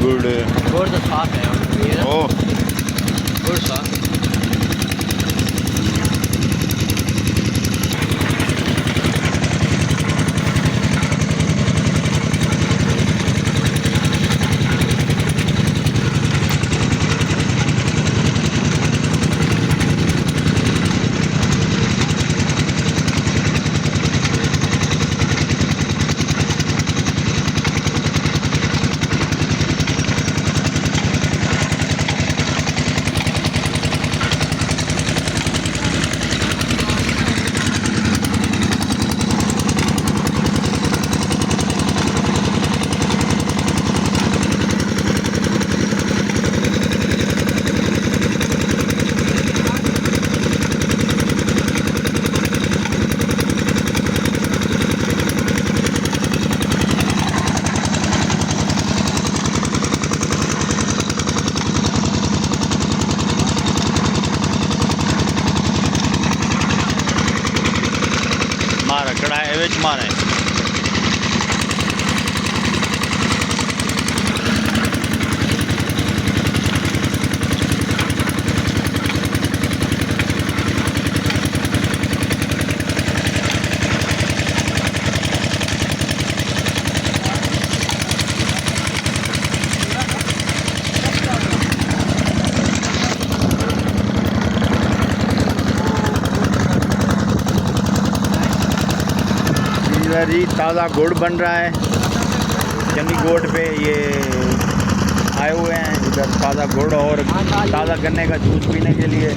गुड़ गुड़ तो साफ है ये ना, ओ गुड़ साफ। मारा कढ़ाई विच मारे इधर ही ताज़ा गुड़ बन रहा है। जंगी गोट पे ये आए हुए हैं इधर ताज़ा गुड़ और ताज़ा गन्ने का जूस पीने के लिए।